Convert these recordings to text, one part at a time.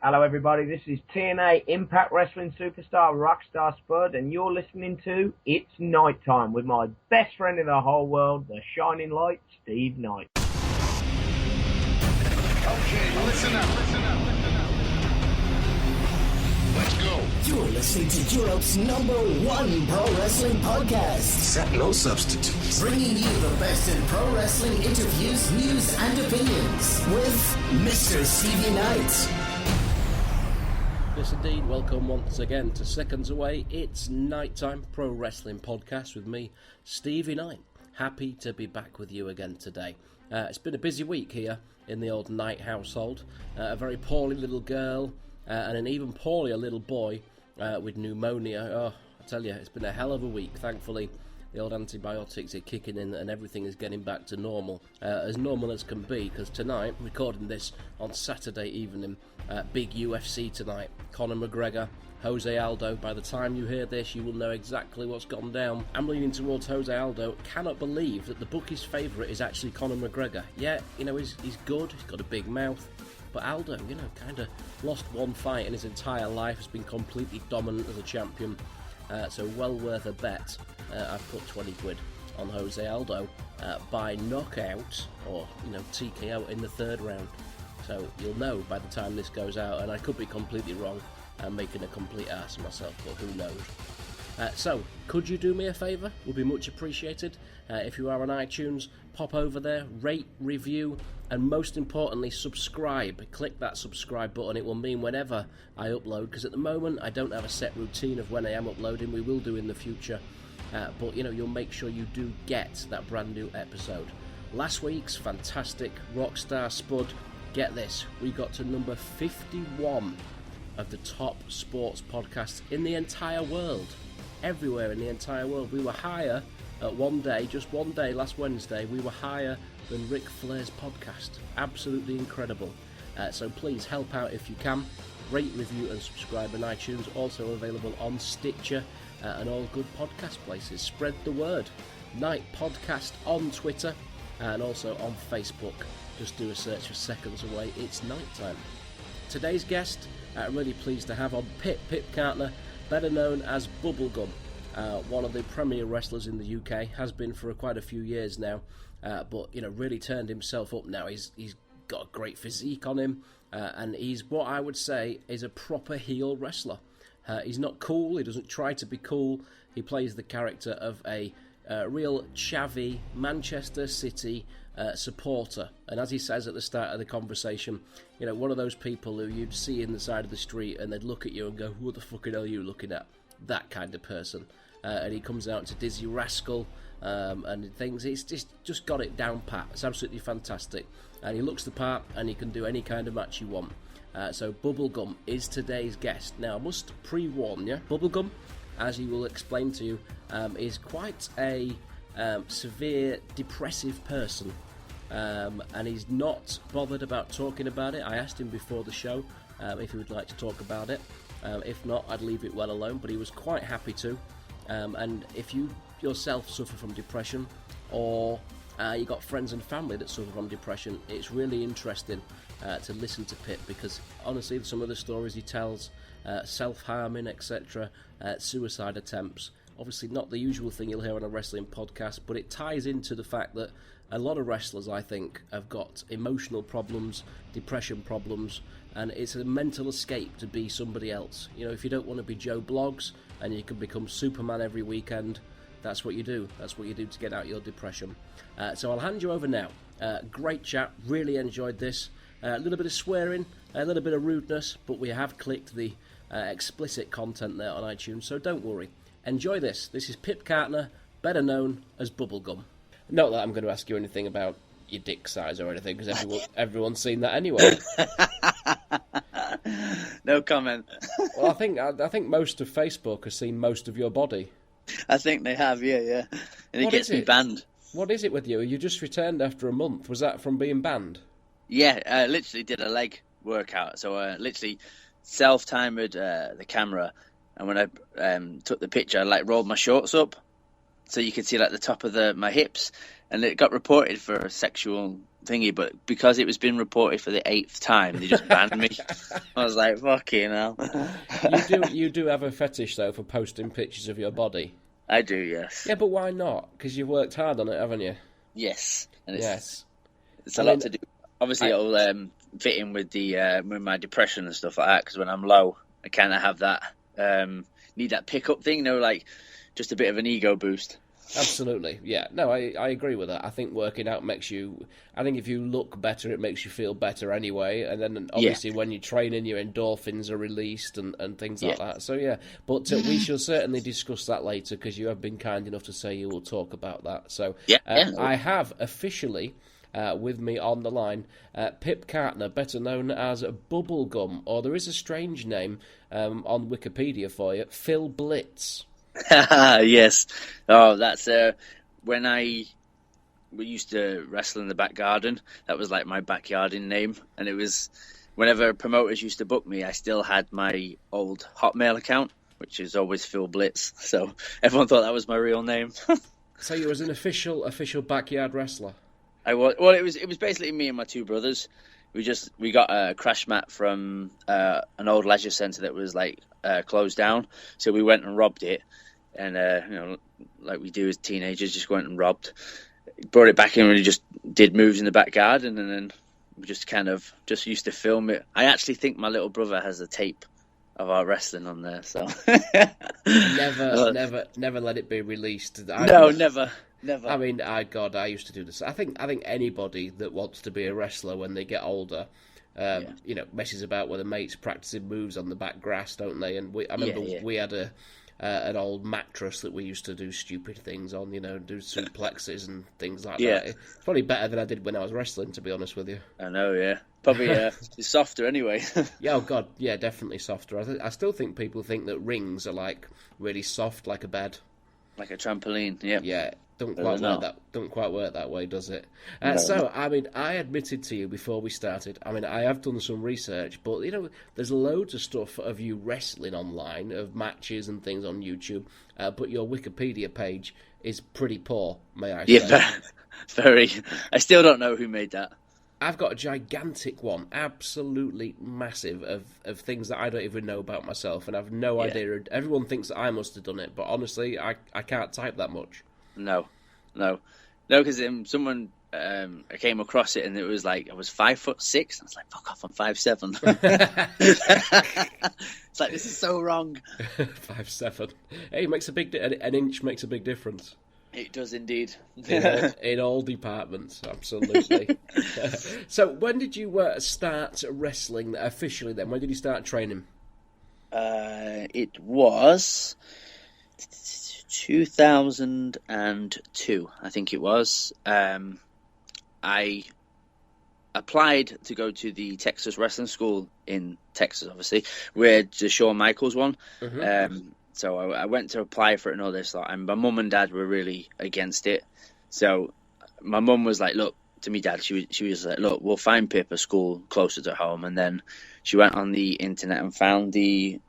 Hello everybody, this is TNA Impact Wrestling Superstar Rockstar Spud, and you're listening to It's Nighttime with my best friend in the whole world, the Shining Light, Steve Knight. Okay, listen up. Let's go. You're listening to Europe's #1 pro wrestling podcast. Set no substitutes. Bringing you the best in pro wrestling interviews, news, and opinions with Mr. Stevie Knight. Yes, indeed. Welcome once again to Seconds Away. It's Nighttime Pro Wrestling Podcast with me, Stevie Knight. Happy to be back with you again today. It's been a busy week here in the old Knight household. A very poorly little girl and an even poorlier little boy with pneumonia. Oh, I tell you, it's been a hell of a week. Thankfully, the old antibiotics are kicking in and everything is getting back to normal as can be, because tonight, recording this on Saturday evening, big UFC tonight. Conor McGregor, Jose Aldo. By the time you hear this, you will know exactly what's gone down. I'm leaning towards Jose Aldo. Cannot believe that the bookie's favourite is actually Conor McGregor. Yeah, you know, he's good, he's got a big mouth, but Aldo, you know, kind of lost one fight in his entire life, has been completely dominant as a champion, so well worth a bet. I've put 20 quid on Jose Aldo by knockout, or, you know, TKO in the third round. So you'll know by the time this goes out, and I could be completely wrong. I'm making a complete ass of myself, but who knows. So, could you do me a favour? Would be much appreciated. If you are on iTunes, pop over there, rate, review, and most importantly, subscribe. Click that subscribe button. It will mean whenever I upload, because at the moment I don't have a set routine of when I am uploading. We will do in the future. But, you know, you'll make sure you do get that brand new episode. Last week's fantastic Rockstar Spud. Get this, we got to number 51 of the top sports podcasts in the entire world. Everywhere in the entire world. We were higher at just one day, last Wednesday, we were higher than Ric Flair's podcast. Absolutely incredible. So please help out if you can. Rate, review and subscribe on iTunes. Also available on Stitcher and all good podcast places. Spread the word. Night Podcast on Twitter and also on Facebook. Just do a search for Seconds Away. It's Nighttime. Today's guest, I'm really pleased to have on Pip Cartner, better known as Bubblegum, one of the premier wrestlers in the UK, has been for quite a few years now, but, you know, really turned himself up now. He's got a great physique on him, and he's what I would say is a proper heel wrestler. He's not cool, he doesn't try to be cool, he plays the character of a real chavvy Manchester City supporter, and as he says at the start of the conversation, you know, one of those people who you'd see in the side of the street and they'd look at you and go, what the fucking hell are you looking at? That kind of person. And he comes out to Dizzy Rascal and things. He's just got it down pat. It's absolutely fantastic, and he looks the part and he can do any kind of match you want. So Bubblegum is today's guest. Now I must pre-warn you, Bubblegum, as he will explain to you, is quite a severe depressive person, and he's not bothered about talking about it. I asked him before the show if he would like to talk about it. If not, I'd leave it well alone, but he was quite happy to. And if you yourself suffer from depression, or you got friends and family that suffer from depression, it's really interesting to listen to Pip, because honestly some of the stories he tells, self-harming, etc., suicide attempts, obviously not the usual thing you'll hear on a wrestling podcast, but it ties into the fact that a lot of wrestlers, I think, have got emotional problems, depression problems, and it's a mental escape to be somebody else. You know, if you don't want to be Joe Bloggs and you can become Superman every weekend, that's what you do. That's what you do to get out your depression. So I'll hand you over now. Great chat, really enjoyed this. A little bit of swearing, a little bit of rudeness, but we have clicked the explicit content there on iTunes, so don't worry. Enjoy this. This is Pip Cartner, better known as Bubblegum. Not that I'm going to ask you anything about your dick size or anything, because everyone's seen that anyway. No comment. Well, I think most of Facebook has seen most of your body. I think they have, yeah. And it gets me banned. What is it with you? You just returned after a month. Was that from being banned? Yeah, I literally did a leg workout. So I literally self-timed the camera, and when I took the picture, I like rolled my shorts up so you could see like the top of my hips, and it got reported for sexual thingy, but because it was being reported for the 8th time, they just banned me. I was like, fucking hell. You do have a fetish, though, for posting pictures of your body. I do, yes. Yeah, but why not? Because you've worked hard on it, haven't you? Yes. And yes. It's a lot to do. Obviously, it'll fit in with with my depression and stuff like that, because when I'm low, I kind of have that, need that pick-up thing, like just a bit of an ego boost. Absolutely, yeah. No, I agree with that. I think working out makes you... I think if you look better, it makes you feel better anyway. And then, obviously, when you're training, your endorphins are released and things like that. So, yeah. But we shall certainly discuss that later, because you have been kind enough to say you will talk about that. So, I have officially... with me on the line, Pip Cartner, better known as Bubblegum, or there is a strange name on Wikipedia for you, Phil Blitz. Yes. Oh, that's when we used to wrestle in the back garden. That was like my backyarding name, and it was whenever promoters used to book me, I still had my old Hotmail account, which is always Phil Blitz. So everyone thought that was my real name. So you was an official backyard wrestler. I was. Well, it was basically me and my two brothers. We got a crash mat from an old leisure centre that was like closed down. So we went and robbed it, and like we do as teenagers, just went and robbed, brought it back in, and we just did moves in the back garden, and then we just kind of just used to film it. I actually think my little brother has a tape of our wrestling on there. So never let it be released. No, never. Never. I mean, I used to do this. I think anybody that wants to be a wrestler when they get older, messes about with their mates practicing moves on the back grass, don't they? And I remember we had an old mattress that we used to do stupid things on, do suplexes and things like that. It's probably better than I did when I was wrestling, to be honest with you. I know, yeah. Probably it's softer anyway. Yeah, oh God, yeah, definitely softer. I still think people think that rings are like really soft, like a bed. Like a trampoline, yeah. Yeah. Don't quite work that way, does it? No. So, I mean, I admitted to you before we started, I mean, I have done some research, but, there's loads of stuff of you wrestling online, of matches and things on YouTube, but your Wikipedia page is pretty poor, may I say. Yeah, very. I still don't know who made that. I've got a gigantic one, absolutely massive, of things that I don't even know about myself, and I've no idea. Everyone thinks that I must have done it, but honestly, I can't type that much. No, because someone I came across it and it was like I was 5'6". I was like, "Fuck off! I'm 5'7". It's like this is so wrong. 5'7". Hey, an inch makes a big difference. It does indeed. in all departments, absolutely. So, when did you start wrestling officially? Then, when did you start training? It was 2002, I think it was. I applied to go to the Texas Wrestling School in Texas, obviously, where the Shawn Michaels one. Mm-hmm. So I went to apply for it and all this, and my mum and dad were really against it. So my mum was like, "Look," to me dad, she was like, "Look, we'll find Pip a school closer to home." And then she went on the internet and found the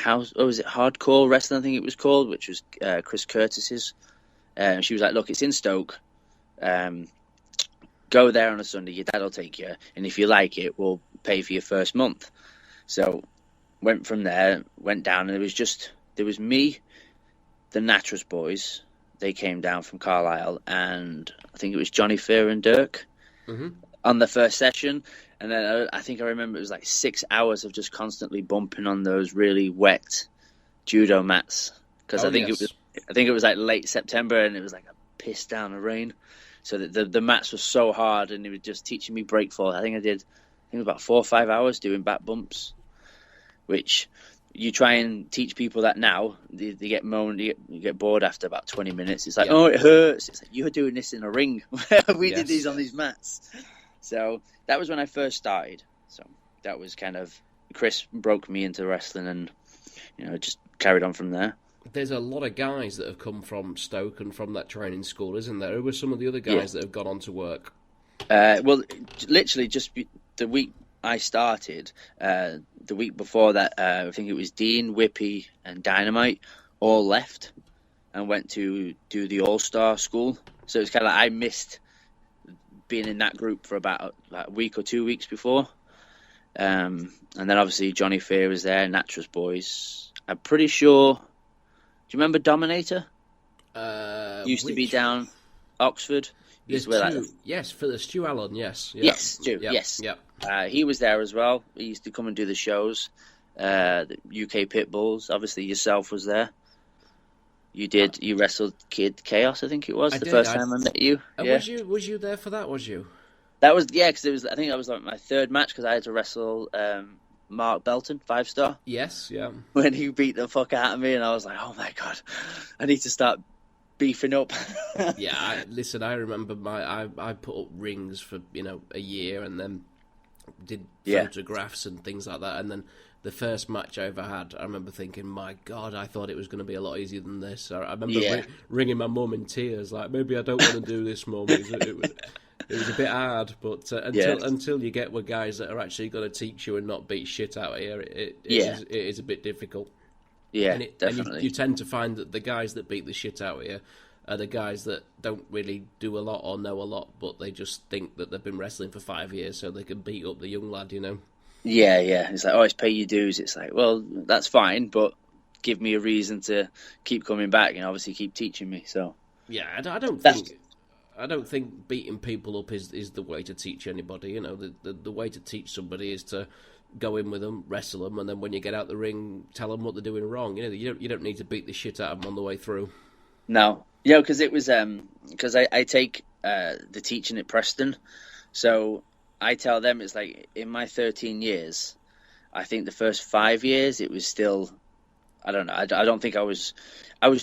was it Hardcore Wrestling, I think it was called, which was Chris Curtis's. She was like, "Look, it's in Stoke. Go there on a Sunday. Your dad will take you, and if you like it, we'll pay for your first month." So went from there, went down, and there was me, the Natras boys. They came down from Carlisle, and I think it was Johnny Fear and Dirk on the first session. And then I think I remember it was like 6 hours of just constantly bumping on those really wet judo mats, because I think it was like late September and it was like a piss down of rain. So the mats were so hard, and it was just teaching me breakfall. I think I did about 4 or 5 hours doing back bumps, which you try and teach people that now, they get moaned, you get bored after about 20 minutes. It's like, "Oh, it hurts." It's like, "You're doing this in a ring." We did these on these mats. So that was when I first started. So that was kind of, Chris broke me into wrestling, and just carried on from there. There's a lot of guys that have come from Stoke and from that training school, isn't there? Who were some of the other guys that have gone on to work? Well, literally just the week I started, the week before that, I think it was Dean, Whippy, and Dynamite all left and went to do the All-Star school. So it's kind of like I missed being in that group for about a week or 2 weeks before. And then obviously Johnny Fear was there, Naturals Boys. I'm pretty sure. Do you remember Dominator? Used to be down Oxford. Yes, for the Stu Allen. Yes. Yeah. Yes, Stu. Yep. Yes. Yep. He was there as well. He used to come and do the shows. The UK Pitbulls. Obviously, yourself was there. You wrestled Kid Chaos, I think it was, first time I met you. Yeah. Was you there for that, was you? That was, because I think that was like my third match, because I had to wrestle Mark Belton, 5-star. Yes, yeah. When he beat the fuck out of me, and I was like, oh my God, I need to start beefing up. Yeah, I remember I put up rings for, a year, and then did photographs and things like that, and then the first match I ever had, I remember thinking, my God, I thought it was going to be a lot easier than this. I remember ringing my mum in tears, like, maybe I don't want to do this, Mum. It was a bit hard, but until you get with guys that are actually going to teach you and not beat shit out of you, it is a bit difficult. Yeah, definitely. And you tend to find that the guys that beat the shit out of you are the guys that don't really do a lot or know a lot, but they just think that they've been wrestling for 5 years so they can beat up the young lad, Yeah. It's like, it's pay your dues. It's like, well, that's fine, but give me a reason to keep coming back and obviously keep teaching me. So yeah, I don't think beating people up is the way to teach anybody. The way to teach somebody is to go in with them, wrestle them, and then when you get out the ring, tell them what they're doing wrong. You don't need to beat the shit out of them on the way through. No, because it was because I take the teaching at Preston, so I tell them it's like in my 13 years, I think the first 5 years it was still, I don't know, I don't think I was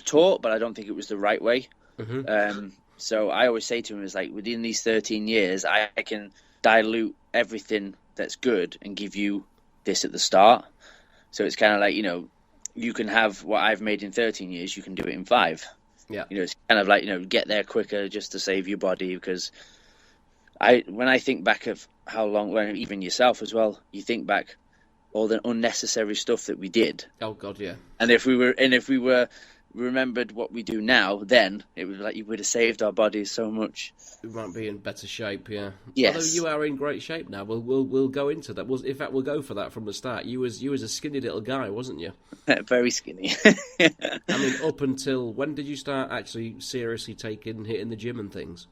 taught, but I don't think it was the right way. Mm-hmm. So I always say to him, it's like within these 13 years, I can dilute everything that's good and give you this at the start. So it's kind of like, you can have what I've made in 13 years, you can do it in 5. Yeah. It's kind of like, get there quicker just to save your body, because when I think back of how long, when even yourself as well, you think back all the unnecessary stuff that we did. Oh God, yeah. And if we were remembered what we do now, then it was like you would have saved our bodies so much. We might be in better shape, yeah. Yes. Although you are in great shape now. We'll go into that. In fact, we'll go for that from the start. You was a skinny little guy, wasn't you? Very skinny. I mean, up until when did you start actually seriously hitting the gym and things?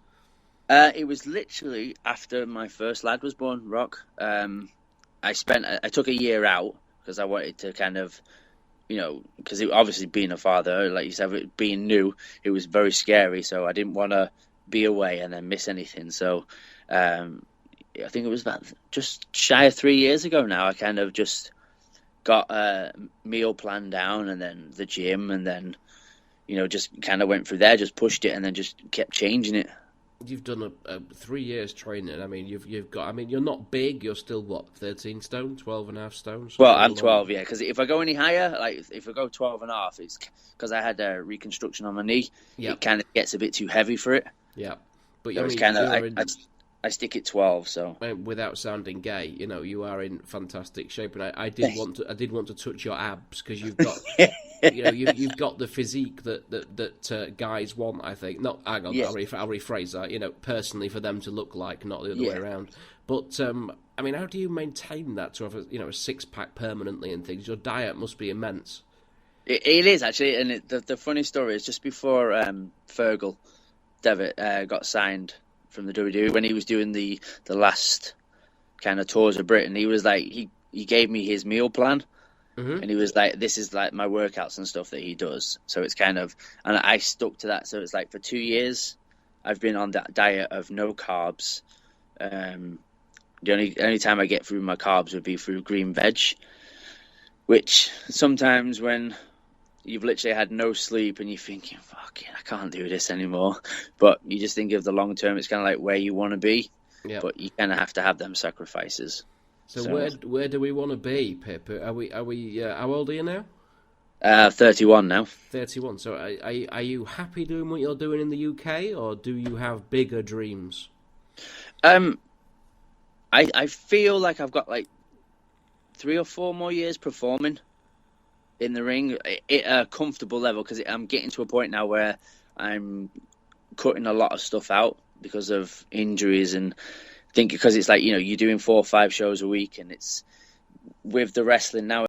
It was literally after my first lad was born, Rock. I took a year out because I wanted to kind of, because obviously being a father, like you said, being new, it was very scary. So I didn't want to be away and then miss anything. So I think it was about just shy of 3 years ago now. I kind of just got a meal plan down, and then the gym, and then just kind of went through there, just pushed it, and then just kept changing it. You've done a 3 years training. I mean, you've got. I mean, you're not big. You're still what, 13 stone, 12 and a half stone. Well, I'm 12, yeah. Because if I go any higher, like if I go 12 and a half, it's because I had a reconstruction on my knee. Yeah. It kind of gets a bit too heavy for it. Yeah, but so it's kind of I stick at 12. So without sounding gay, you are in fantastic shape, and I did want to touch your abs, because you've got. You've got the physique that guys want, I think. Not, hang on, yes. I'll rephrase that. Personally, for them to look like, not the other way around. But I mean, how do you maintain that to have a 6-pack permanently and things? Your diet must be immense. It is actually, and the funny story is just before Fergal Devitt got signed from the WWE, when he was doing the last kind of tours of Britain, he was like he gave me his meal plan. Mm-hmm. And he was like, this is like my workouts and stuff that he does. So it's kind of, and I stuck to that. So it's like for 2 years, I've been on that diet of no carbs. The only time I get through my carbs would be through green veg, which sometimes when you've literally had no sleep and you're thinking, fucking, I can't do this anymore. But you just think of the long term, it's kind of like where you want to be. Yeah. But you kind of have to have them sacrifices. So where do we want to be, Pip? Are we? How old are you now? 31 now. 31. So are you happy doing what you're doing in the UK, or do you have bigger dreams? I feel like I've got like 3 or 4 more years performing in the ring at a comfortable level, because I'm getting to a point now where I'm cutting a lot of stuff out because of injuries, and I think because it's like, you know, you're doing 4 or 5 shows a week, and it's with the wrestling now